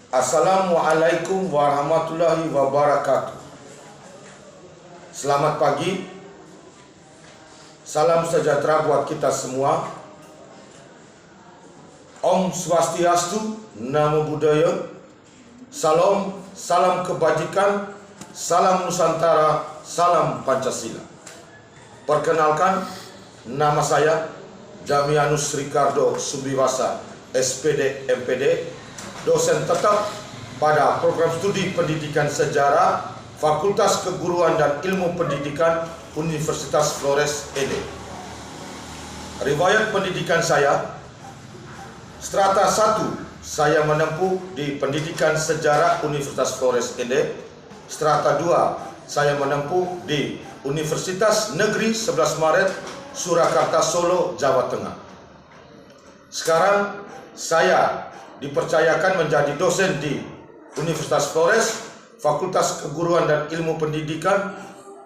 Assalamualaikum warahmatullahi wabarakatuh. Selamat pagi. Salam sejahtera buat kita semua. Om Swastiastu, Namo Buddhaya. Salam, salam kebajikan, salam Nusantara, salam Pancasila. Perkenalkan, nama saya Jamianus Ricardo Subiwasa, SPD MPD, dosen tetap pada program studi pendidikan sejarah Fakultas Keguruan dan Ilmu Pendidikan Universitas Flores ED. Riwayat pendidikan saya, strata 1 saya menempuh di Pendidikan Sejarah Universitas Flores ED. Strata 2 saya menempuh di Universitas Negeri 11 Maret Surakarta Solo, Jawa Tengah. Sekarang saya dipercayakan menjadi dosen di Universitas Flores, Fakultas Keguruan dan Ilmu Pendidikan,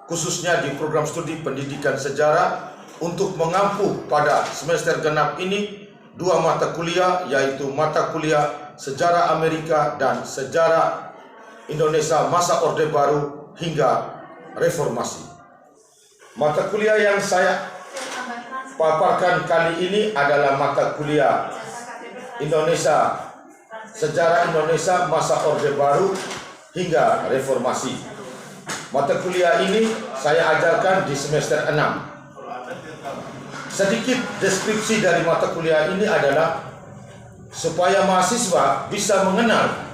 khususnya di program studi pendidikan sejarah, untuk mengampu pada semester genap ini 2 mata kuliah, yaitu mata kuliah Sejarah Amerika dan Sejarah Indonesia Masa Orde Baru hingga Reformasi. Mata kuliah yang saya paparkan kali ini adalah mata kuliah Sejarah Indonesia Masa Orde Baru hingga Reformasi. Mata kuliah ini saya ajarkan di semester 6. Sedikit deskripsi dari mata kuliah ini adalah supaya mahasiswa bisa mengenal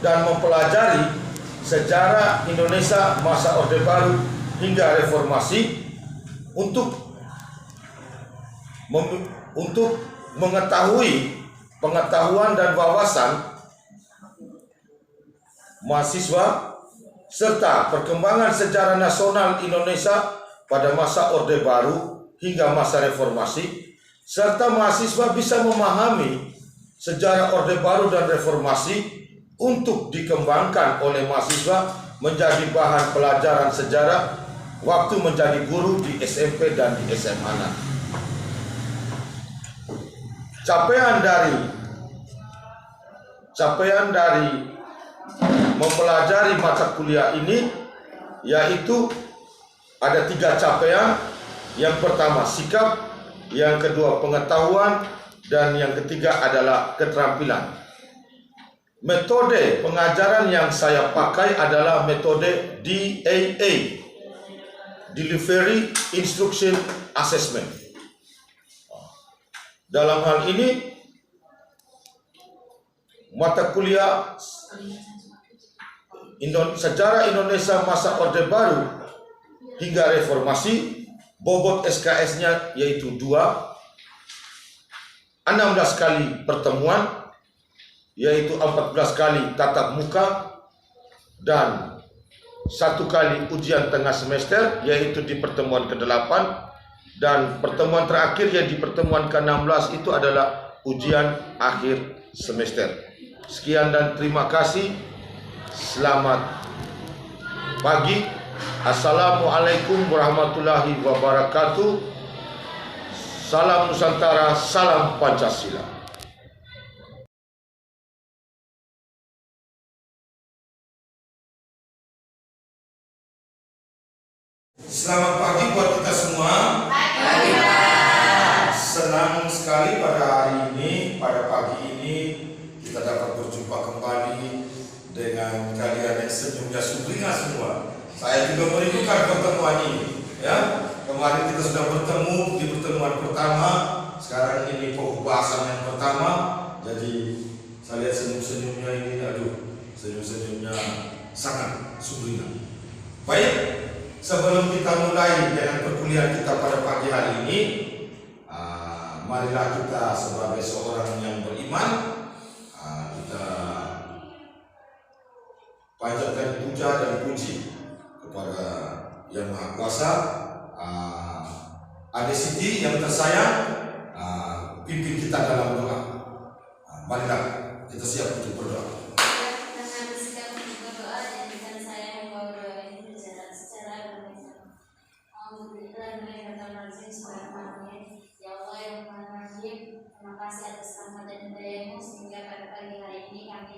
dan mempelajari sejarah Indonesia masa Orde Baru hingga Reformasi untuk mengetahui pengetahuan dan wawasan mahasiswa serta perkembangan sejarah nasional Indonesia pada masa Orde Baru hingga masa Reformasi, serta mahasiswa bisa memahami sejarah Orde Baru dan Reformasi untuk dikembangkan oleh mahasiswa menjadi bahan pelajaran sejarah waktu menjadi guru di SMP dan di SMA nanti. Capaian dari mempelajari mata kuliah ini yaitu ada 3 capaian. Yang pertama sikap, yang kedua pengetahuan, dan yang ketiga adalah keterampilan. Metode pengajaran yang saya pakai adalah metode DAA, Delivery Instruction Assessment. Dalam hal ini, mata kuliah Sejarah Indonesia Masa Orde Baru hingga Reformasi, bobot SKS-nya yaitu 2, 16 kali pertemuan, yaitu 14 kali tatap muka, dan 1 kali ujian tengah semester, yaitu di pertemuan ke-8, dan pertemuan terakhir yang di pertemuan ke-16 itu adalah ujian akhir semester. Sekian dan terima kasih. Selamat pagi. Assalamualaikum warahmatullahi wabarakatuh. Salam Nusantara, salam Pancasila. Selamat pagi buat kita semua. Pagi. Senang sekali pada hari ini, pada pagi ini kita dapat berjumpa kembali dengan kalian yang senyumnya sumringah semua. Saya juga merindukan pertemuan ini, ya. Kemarin kita sudah bertemu di pertemuan pertama, sekarang ini pembahasan yang pertama. Jadi saya lihat senyum-senyumnya ini, senyum-senyumnya sangat sumringah. Baik, sebelum kita mulai dengan perkuliahan kita pada pagi hari ini, marilah kita sebagai seorang yang beriman, kita panjatkan puja dan puji kepada Yang Maha Kuasa. Adik Siti yang tersayang, pimpin kita dalam doa. Marilah kita siap untuk berdoa. Dengan sikap berdoa dan dengan saya membawa doa ini berjalan secara bersama. Ya Allah yang Maha Rahim, terima kasih atas rahmat dan hidayah-Mu sehingga pada pagi hari ini kami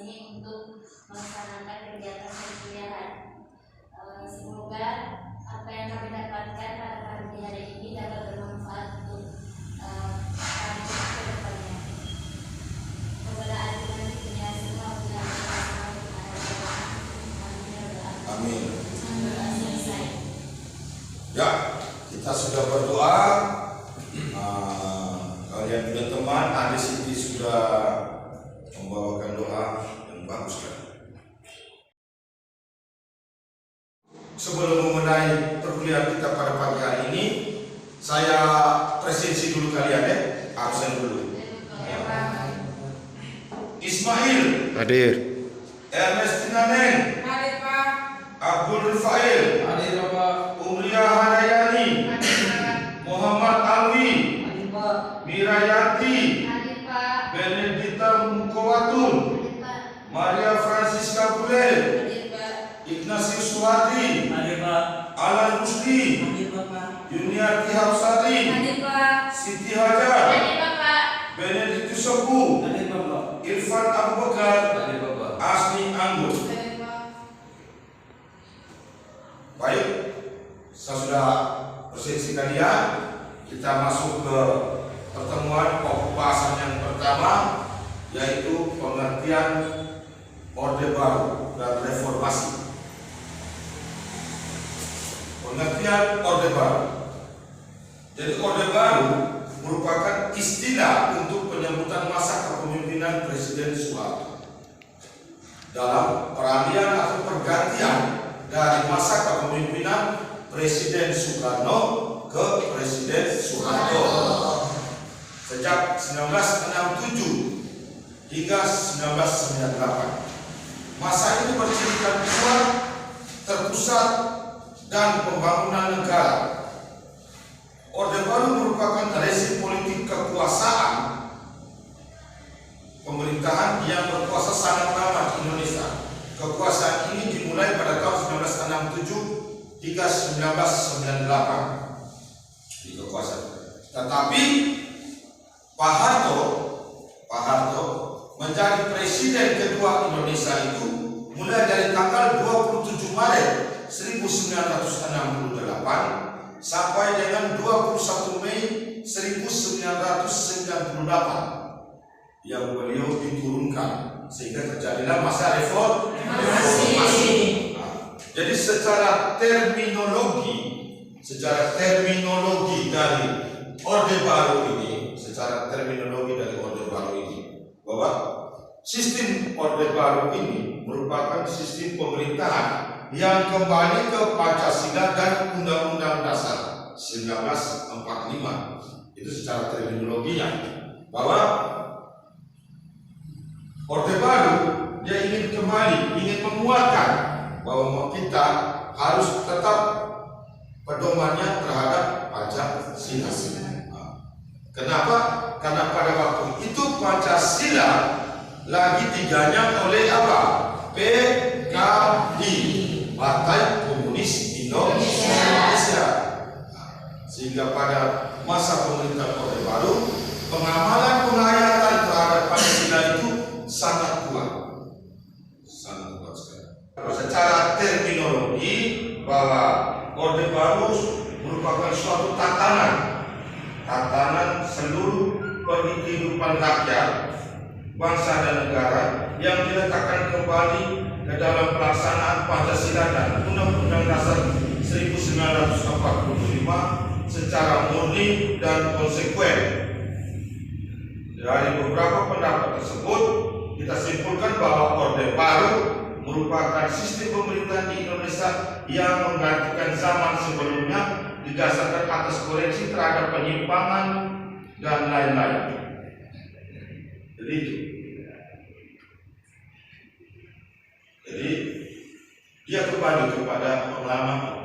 sini untuk melaksanakan kegiatan perkuliahan. Semoga apa yang kami dapatkan pada pagi hari ini dapat bermanfaat untuk kami ke depannya. Kepada adik-adik punya semua Amin. Selesai. Ya, kita sudah berdoa. Kalian punya teman, adik Siti sudah membawakan doa yang bagus kan. Sebelum memulai perkuliahan kita pada pagi hari ini, saya presensi dulu kalian ya, absen dulu. Ismail Hadir. Ernestina Neng, Hadir Pak. Abdul Rifail, Hadir Bapak. Umriah Hanayani, Muhammad Alwi, Hadir Pak. Mirayati, Hadir Pak. Benedita Mukowatun, Hadir Pak. Maria Francisca Bule, Hadir Pak. Ignatius Suhadi, Hadir Pak. Alan Rusdi, Hadir Bapak. Yuniarti Hapsari, Hadir Pak. Siti Hajar, Hadir Bapak. Benedictus Sopu, Hadir Bapak. Irfan Abu Bakar, Hadir Bapak. Asni Anggur. Hadir Pak. Baik, saya sudah presensi kalian. Kita masuk ke pertemuan pokok bahasan yang pertama, yaitu pengertian Orde Baru dan Reformasi. Pengertian Orde Baru. Jadi Orde Baru merupakan istilah untuk penyebutan masa kepemimpinan Presiden Soeharto dalam peralihan atau pergantian dari masa kepemimpinan Presiden Soekarno ke Presiden Soeharto sejak 1967 hingga 1998. Masa ini bercirikan kuat, terpusat, dan pembangunan negara. Orde Baru merupakan rezim politik kekuasaan pemerintahan yang berkuasa sangat lama di Indonesia. Kekuasaan ini dimulai pada tahun 1967 hingga 1998 di kekuasaan. Tetapi Pak Harto menjadi presiden kedua Indonesia itu mulai dari tanggal 27 Maret 1968 sampai dengan 21 Mei 1998 yang beliau diturunkan, sehingga terjadilah masa reformasi. Jadi secara terminologi dari Orde Baru ini, bahwa sistem Orde Baru ini merupakan sistem pemerintahan yang kembali ke Pancasila dan Undang-Undang Dasar 1945. Itu secara terminologinya, bahwa Orde Baru dia ingin menguatkan bahwa kita harus tetap pedomannya terhadap Pancasila. Kenapa? Karena pada waktu itu Pancasila lagi diganyang oleh apa? PKI, Partai Komunis Indonesia. Sehingga pada masa pemerintahan Orde Baru, pengamalan penghayatan terhadap Pancasila itu sangat kuat sekali. Secara terminologi, bahwa Orde Baru merupakan suatu tatanan seluruh kehidupan rakyat, bangsa dan negara yang diletakkan kembali ke dalam pelaksanaan Pancasila dan Undang-Undang Dasar 1945 secara murni dan konsekuen. Dari beberapa pendapat tersebut, kita simpulkan bahwa Orde Baru merupakan sistem pemerintahan di Indonesia yang menggantikan zaman sebelumnya, didasarkan atas koreksi terhadap penyimpangan dan lain-lain. Jadi itu. Jadi dia kembali kepada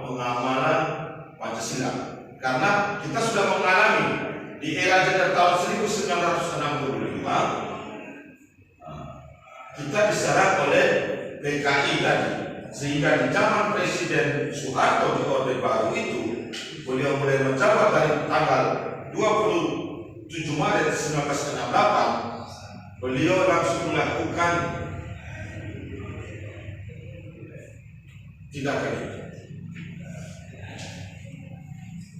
pengamalan Pancasila, karena kita sudah mengalami di era jeda tahun 1965 kita diserang oleh PKI tadi, sehingga di zaman Presiden Soeharto di Orde Baru itu beliau mulai menjabat dari tanggal 27 Maret 1968. Beliau langsung melakukan tindakan ini.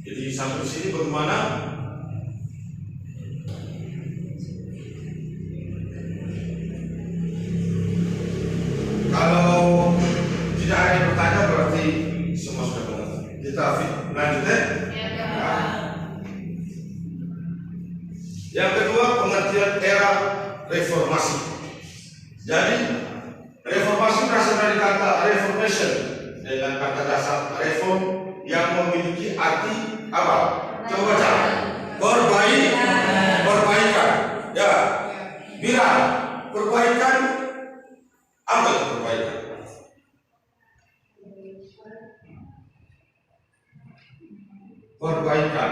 Jadi sampai di sini bagaimana? Kalau tidak ada yang bertanya berarti semua sudah mengerti. Kita lanjut ya. Yang kedua, pengertian era reformasi. Jadi reformasi berasal dari kata reformation dengan kata dasar reform yang memiliki arti apa? Coba baca. Perbaikan. Ya. Mira, perbaikan apa itu perbaikan? Perbaikan.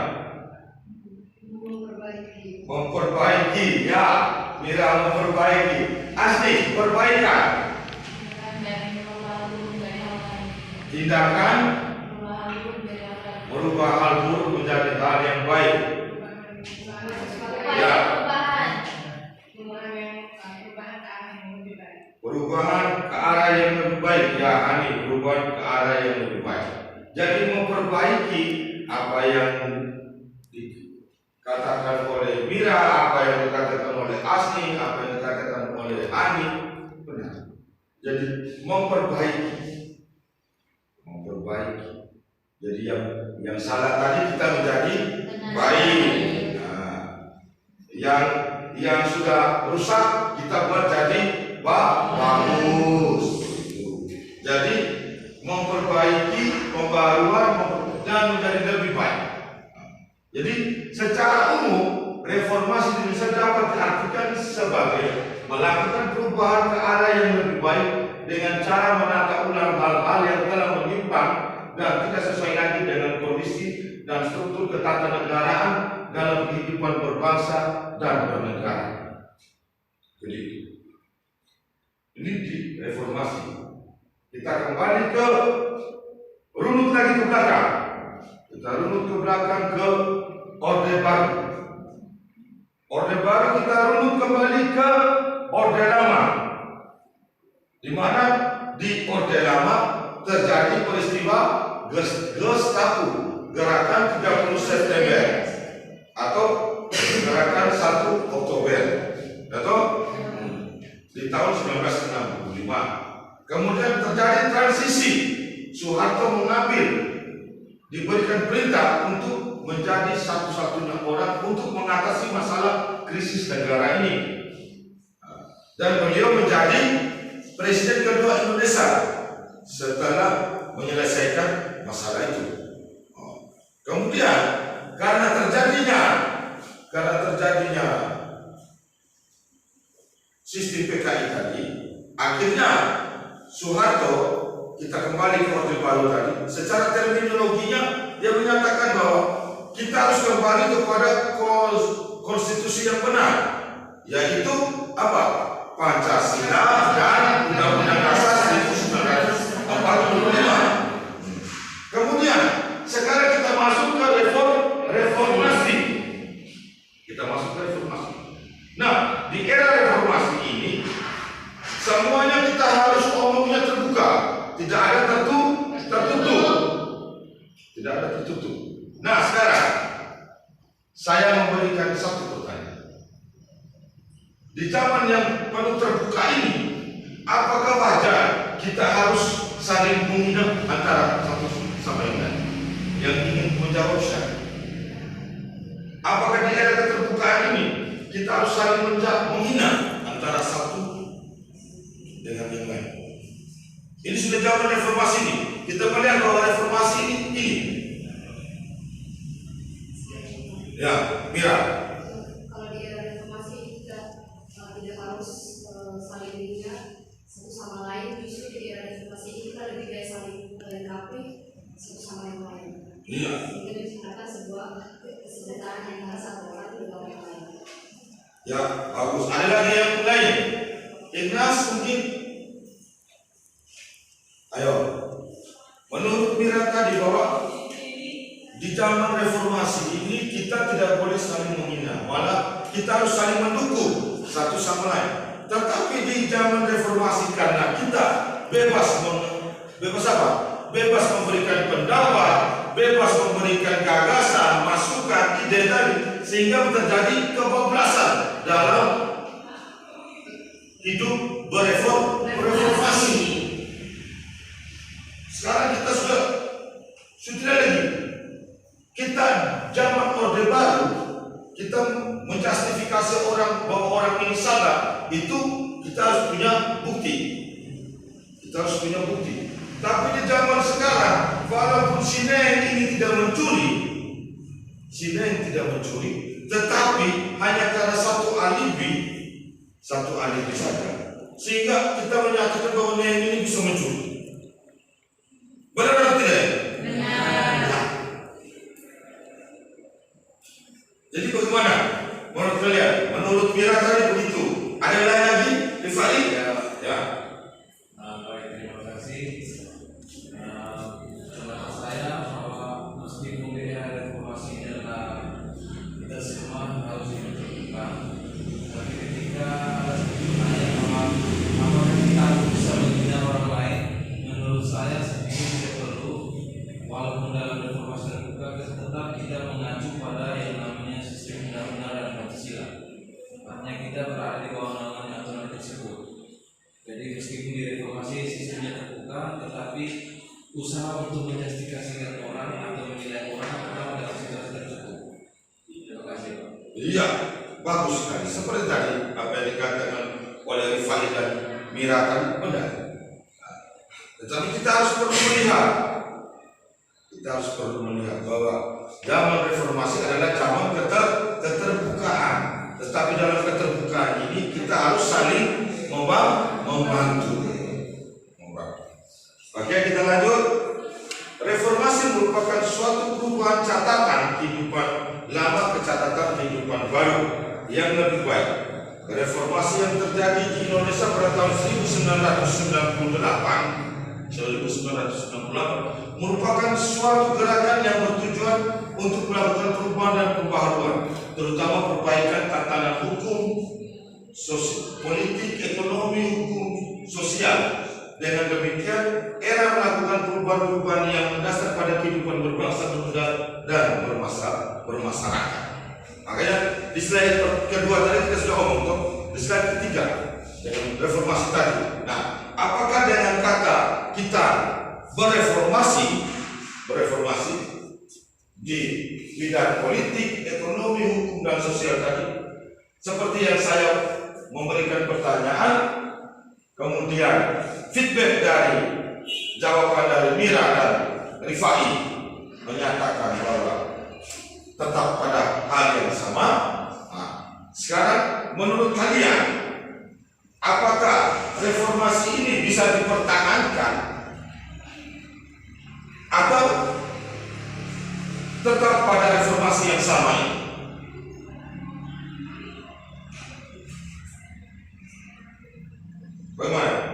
Memperbaiki, ya. Mira memperbaiki. Asli, perbaikan. Tindakan merubah hal buruk menjadi hal yang baik. Ya. Perubahan ke arah yang lebih baik. Ya, Hani, perubahan ke arah yang lebih baik. Jadi memperbaiki apa yang dikatakan oleh Mira, apa yang dikatakan oleh Asni, apa yang dikatakan oleh Hani, benar. Jadi memperbaiki. Jadi yang salah tadi kita menjadi baik. Nah, yang sudah rusak kita buat jadi bagus. Jadi memperbaiki, pembaruan dan menjadi lebih baik. Jadi secara umum reformasi Indonesia dapat diartikan sebagai melakukan perubahan ke arah yang lebih baik dengan cara menata ulang hal-hal yang telah menyimpang dan tidak sesuai lagi dengan kondisi dan struktur ketatanegaraan dalam kehidupan berbangsa dan bernegara. Jadi ini di reformasi. Kita kembali ke runut lagi ke belakang. Kita runut ke belakang ke Orde Baru. Orde Baru kita runut kembali ke Orde Lama. Di mana di Orde Lama terjadi peristiwa Gestapo, gerakan 30 September atau gerakan 1 Oktober, atau di tahun 1965. Kemudian terjadi transisi, Soeharto mengambil, diberikan perintah untuk menjadi satu-satunya orang untuk mengatasi masalah krisis negara ini, dan beliau menjadi presiden kedua Indonesia setelah menyelesaikan masalah itu. Kemudian karena terjadinya sistem PKI tadi, akhirnya Soeharto, kita kembali ke Orde Baru tadi, secara terminologinya dia menyatakan bahwa kita harus kembali kepada konstitusi yang benar, yaitu apa? Pancasila dan Undang-Undang Dasar 1945. Kemudian sekarang kita masuk ke reformasi. Nah, di era reformasi ini semuanya kita harus omongnya terbuka, tidak ada tertutup. Nah, sekarang saya memberikan satu pertanyaan. Di zaman yang penuh terbuka ini, apakah wajar kita harus saling menghina antara satu sama lain? Yang ingin menjawab saya, apakah di era keterbukaan ini kita harus saling menghina antara satu dengan yang lain? Ini sudah zaman reformasi ini. Kita melihat bahwa reformasi ini. Ya, Mira. Kalau di era reformasi kita tidak harus saling menghina satu sama lain. Justru di era reformasi ini kita lebih baik saling melengkapi satu sama yang lain. Iya. Sehingga menciptakan sebuah kesejahteraan antara satu orang dengan orang lain. Ya, bagus. Ada lagi yang lain? Ignas mungkin. Ayo. Menurut Mira tadi bahwa di zaman reformasi ini kita tidak boleh saling menghina, malah kita harus saling mendukung satu sama lain. Tetapi di zaman reformasi karena kita bebas apa? bebas memberikan pendapat, bebas memberikan gagasan, masukan, ide tadi, sehingga terjadi kebablasan dalam hidup bereformasi. Sekarang kita sudah lagi. Kita zaman Orde Baru, kita menjustifikasi orang bahwa orang ini salah, itu kita harus punya bukti. Tapi di zaman sekarang, walaupun si Neng ini tidak mencuri, tetapi hanya karena satu alibi saja, sehingga kita menyatakan bahwa Neng ini bisa mencuri. Benar atau tidak? Benar. Jadi bagaimana menurut kalian? Menurut Mira tadi begitu. Ada yang lain lagi? Rifai? Ya. Baik, terima kasih. Pendapat saya bahwa meskipun reformasi adalah kita semua harus diperhatikan, tapi ketika ada pertanyaan bahwa apakah kita bisa menghina orang lain, menurut saya ini tidak perlu. Walaupun dalam reformasi terbuka tetap kita mengacu pada yang namanya sistem undang-undang dan Pancasila. Artinya kita berada di bawah naungan aturan tersebut. Jadi meskipun di reformasi sistemnya terbuka, tetapi usaha untuk menjustifikasikan orang atau menilai orang tetap dalam situasi tersebut. Terima kasih, Pak. Iya, bagus sekali. Seperti tadi apa yang dikatakan oleh Rifai dan Mira tadi benar. Tetapi kita harus perlu melihat bahwa zaman reformasi adalah zaman keterbukaan. Tetapi dalam keterbukaan ini kita harus saling membantu. Oke, kita lanjut. Reformasi merupakan suatu perubahan catatan kehidupan lama ke catatan kehidupan baru yang lebih baik. Reformasi yang terjadi di Indonesia pada tahun 1998 merupakan suatu gerakan yang bertujuan untuk melakukan perubahan dan pembaharuan, terutama perbaikan tatanan hukum, politik, ekonomi, hukum, sosial. Dengan demikian, era melakukan perubahan-perubahan yang mendasar pada kehidupan berbangsa, bernegara, dan bermasyarakat. Makanya di slide kedua tadi kita sudah omong, di slide ketiga dengan reformasi tadi. Nah, apakah dengan kata kita bereformasi di bidang politik, ekonomi, hukum, dan sosial tadi, seperti yang saya memberikan pertanyaan, kemudian feedback dari jawaban dari Mira dan Rifai menyatakan bahwa tetap pada hal yang sama. Nah, sekarang menurut kalian, apakah reformasi ini bisa dipertahankan atau tetap pada reformasi yang sama ini? Bagaimana?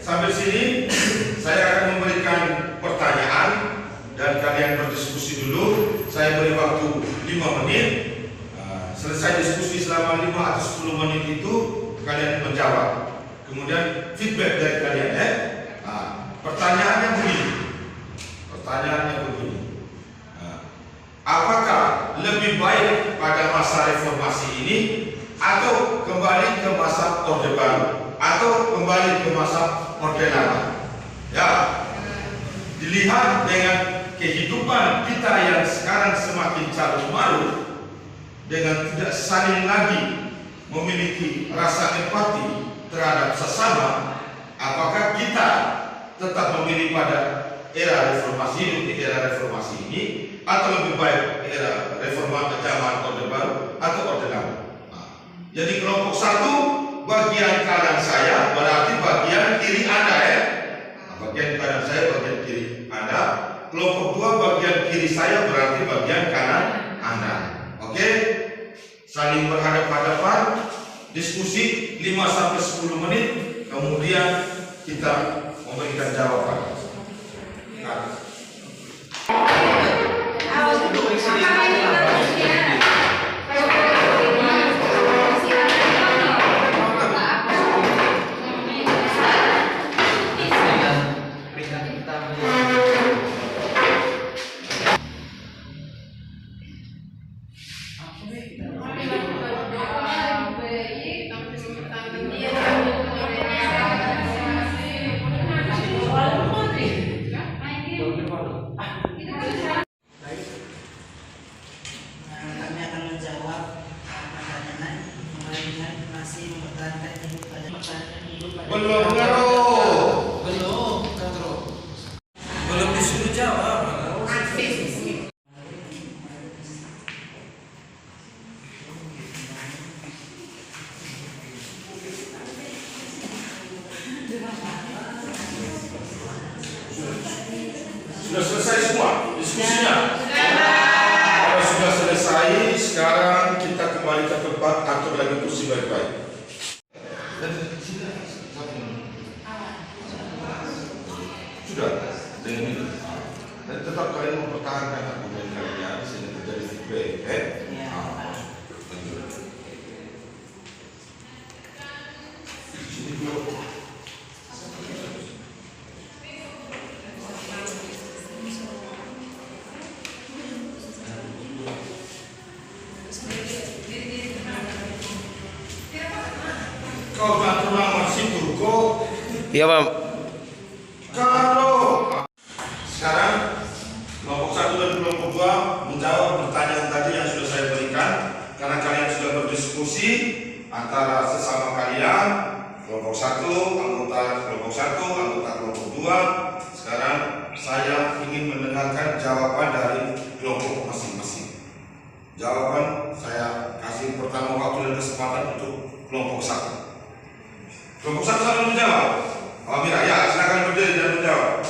Sampai sini saya akan memberikan pertanyaan dan kalian berdiskusi dulu. Saya beri waktu 5 menit. Selesai diskusi selama 5 atau 10 menit itu kalian menjawab. Kemudian feedback dari kalian ya. Pertanyaannya begini. Apakah lebih baik pada masa reformasi ini atau kembali ke masa Orde Baru atau kembali ke masa Orde Lama? Ya, dilihat dengan kehidupan kita yang sekarang semakin carut marut, dengan tidak saling lagi memiliki rasa empati terhadap sesama, apakah kita tetap memilih pada era reformasi, hidup di era reformasi ini, atau lebih baik era reformasi zaman Orde Baru atau Orde Lama? Jadi kelompok 1 bagian kanan saya berarti bagian kiri Anda ya. Bagian kanan saya bagian kiri Anda. Kelompok 2 bagian kiri saya berarti bagian kanan Anda. Oke? Saling berhadapan-hadapan, diskusi 5-10 menit, kemudian kita memberikan jawaban. Belum ngaruh. Belum disuruh jawab. Sudah selesai semua diskusinya? Kalau sudah selesai, sekarang kita kembali ke tempat, atur lagi kursi baik-baik. Sudah, dengan ini. Dan tetap kalian mempertahankan argumen kalian sehingga terjadi feedback. Sini dulu. Kau tak pernah masih kok. Iya Pak. Kalau sekarang kelompok 1 dan kelompok 2 menjawab pertanyaan tadi yang sudah saya berikan, karena kalian sudah berdiskusi antara sesama kalian, kelompok 1, anggota kelompok 1, anggota kelompok 2. Sekarang saya ingin mendengarkan jawaban dari kelompok masing-masing. Jawaban saya kasih pertama waktu dan kesempatan untuk kelompok 1. Kelompok 1 selalu menjawab. Mira, ya, silakan berdiri dan menjawab.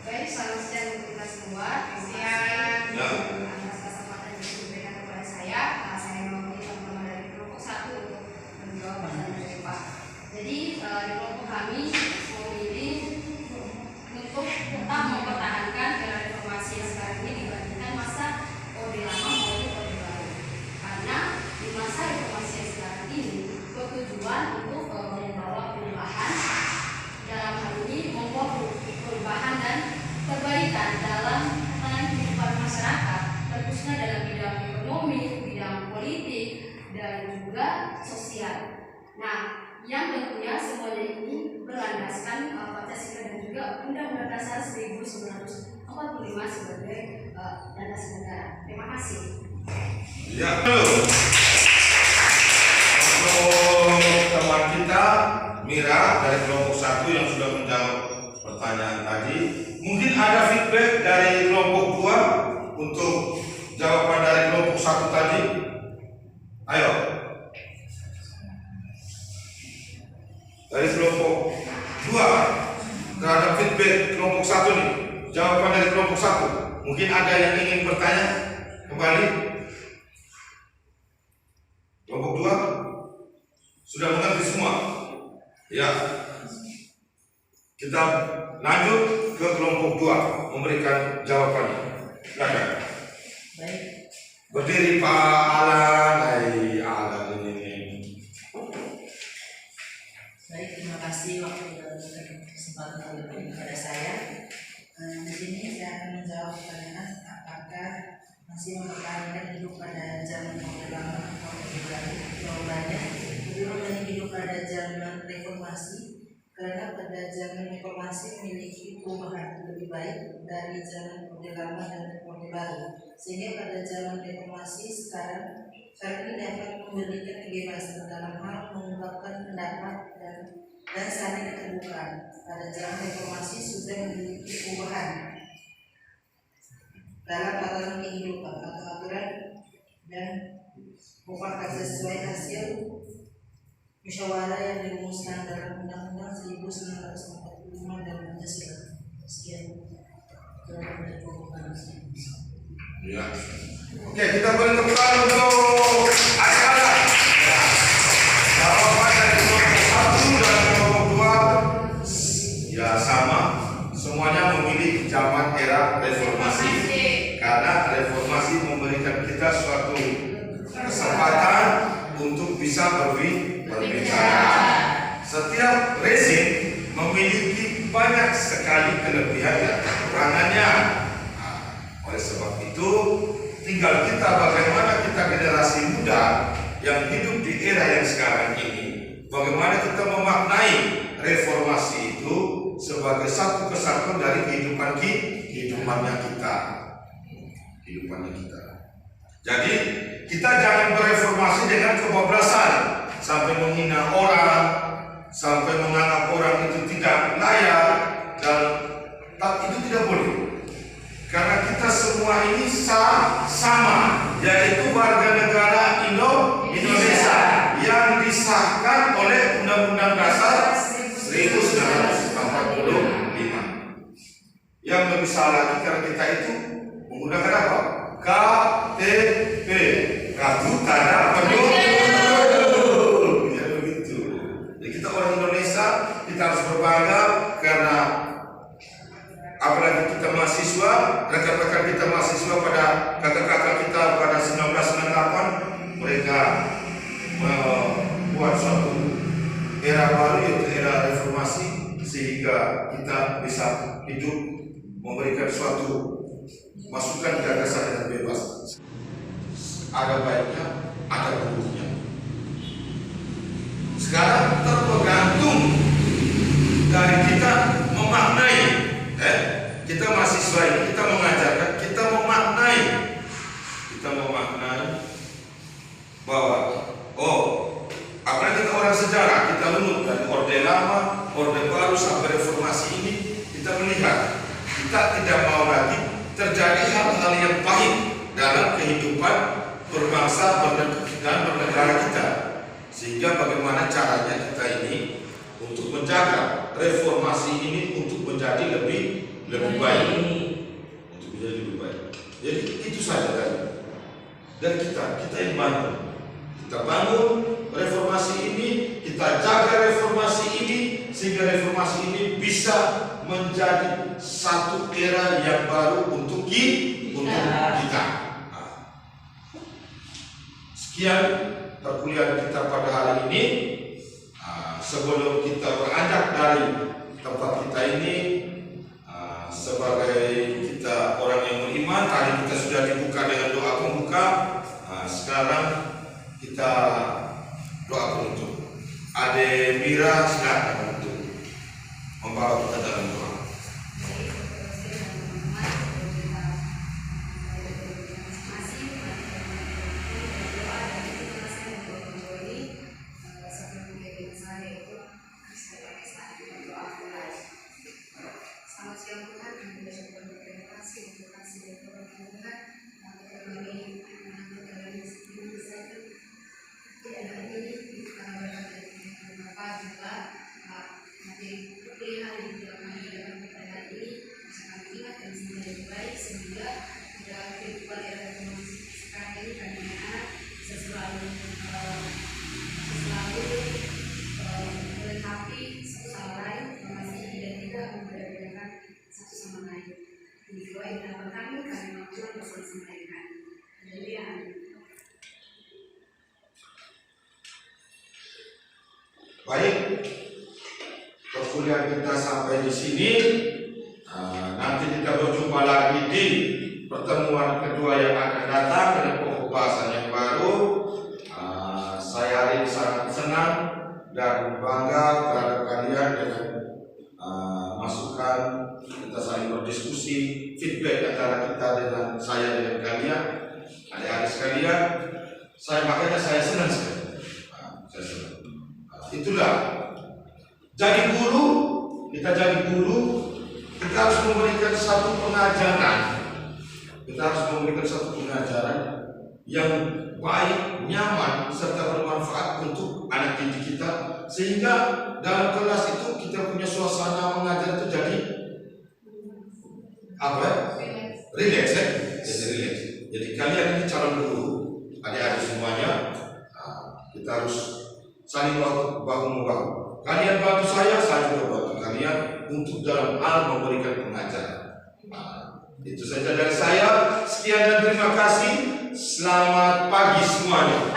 Baik, selamat siang untuk kita semua. Siang. Ya. Atas kesempatan yang diberikan kepada saya mewakili teman-teman dari kelompok 1 untuk menjawab pertanyaan dari Pak. Jadi di kelompok kami memilih untuk tetap mempertahankan era reformasi yang sekarang ini dibandingkan masa Orde Lama maupun Orde Baru. Karena di masa reformasi yang sekarang ini bertujuan untuk membawa perubahan, dalam hal ini membawa perubahan dan perbaikan dalam tatanan kehidupan masyarakat, khususnya dalam bidang ekonomi, bidang politik, dan juga sosial. Nah, yang tentunya semuanya ini berlandaskan Pancasila dan juga Undang-Undang Dasar 1945 sebagai landasan negara. Terima kasih. Ya, untuk teman kita Mira dari kelompok 1 yang sudah menjawab pertanyaan tadi, mungkin ada feedback dari kelompok 2 untuk jawaban dari kelompok 1 tadi. Ayo, dari kelompok 2 terhadap feedback kelompok 1 nih, jawaban dari kelompok 1. Mungkin ada yang ingin bertanya kembali. Kelompok 2 sudah mengerti semua? Ya. Kita lanjut ke kelompok 2 memberikan jawabannya. Silakan. Baik. Berdiri Pak Alan. Alan ini. Baik, terima kasih waktu dan kesempatan kepada saya. Di sini saya akan menjawab pertanyaan apakah masih mempertahankan hidup pada zaman Orde Lama atau Orde Baru. Jawabannya lebih memilih hidup pada zaman reformasi, karena pada zaman reformasi memiliki perubahan lebih baik dari zaman Orde Lama dan Orde Baru, sehingga pada zaman reformasi sekarang ini dapat memberikan kebebasan dalam hal mengungkapkan pendapat dan saling keterbukaan. Pada zaman reformasi sudah memiliki perubahan dalam tatanan kehidupan atau aturan dan merupakan sesuai hasil musyawarah yang dirumuskan dalam Undang-Undang 1945 dan Pancasila. Sekian. Ya. Oke, kita beri tepuk tangan untuk Ayala. Ya. Jawaban dari kelompok 1 dan kelompok 2 ya sama, semuanya memilih zaman era reformasi. Karena reformasi memberikan kita suatu kesempatan untuk bisa berbicara. Setiap rezim memiliki banyak sekali kelebihan dan kekurangannya. Oleh sebab itu, tinggal kita bagaimana kita generasi muda yang hidup di era yang sekarang ini, bagaimana kita memaknai reformasi itu sebagai satu kesatuan dari kehidupannya kita. Jadi kita jangan bereformasi dengan kebablasan, sampai menghina orang, sampai menganggap orang ini sama, yaitu warga negara Indonesia yang disahkan oleh Undang-Undang Dasar 1945. Yang lebih salah lagi karena kita itu menggunakan apa? KTP, kartu tanda penduduk. Ya begitu. Jadi kita orang Indonesia, kita harus berbangga karena apalagi kita mahasiswa, rekan-rekan kita mahasiswa pada kakak-kakak kita pada 1998 mereka membuat suatu era baru yaitu era reformasi sehingga kita bisa hidup memberikan suatu masukan gagasan dengan bebas. Ada baiknya, ada buruknya. Sekarang tergantung dari kita memaknai. Kita mahasiswa ini, kita mengajarkan, kita memaknai bahwa apalagi kita orang sejarah, kita lunut dari Orde Lama, Orde Baru sampai reformasi ini, kita melihat kita tidak mau lagi terjadi hal-hal yang pahit dalam kehidupan berbangsa dan bernegara kita. Sehingga bagaimana caranya kita ini untuk menjaga reformasi ini untuk menjadi lebih baik, untuk menjadi lebih baik. Jadi itu saja tadi. Dan kita yang bangun reformasi ini, kita jaga reformasi ini sehingga reformasi ini bisa menjadi satu era yang baru untuk kita. Sekian perkuliahan kita pada hari ini. Sebelum kita beranjak dari tempat kita ini, sebagai kita orang yang beriman, tadi kita sudah dibuka dengan doa pembuka. Sekarang kita doa penutup. Ade Mira silakan untuk membawa kita dalam doa. Baik, perkuliahan kita sampai di sini. Nanti kita berjumpa lagi di pertemuan kedua yang akan datang dengan pokok bahasan yang baru. Saya hari ini sangat senang dan bangga terhadap kalian dengan masukan, kita saling berdiskusi, feedback antara kita dengan saya dengan kalian, adik-adik sekalian. Makanya saya senang sekali. Saya senang. Itulah jadi guru, kita harus memberikan satu pengajaran. Kita harus memberikan satu pengajaran yang baik, nyaman, serta bermanfaat untuk anak didik kita, sehingga dalam kelas itu kita punya suasana mengajar itu jadi relax ya? Jadi relax. Jadi kalian ini calon guru, adik-adik semuanya, kita harus saling bahu-membahu. Kalian bantu saya juga bantu kalian untuk dalam hal memberikan pengajaran. Itu saja dari saya. Sekian dan terima kasih. Selamat pagi semuanya.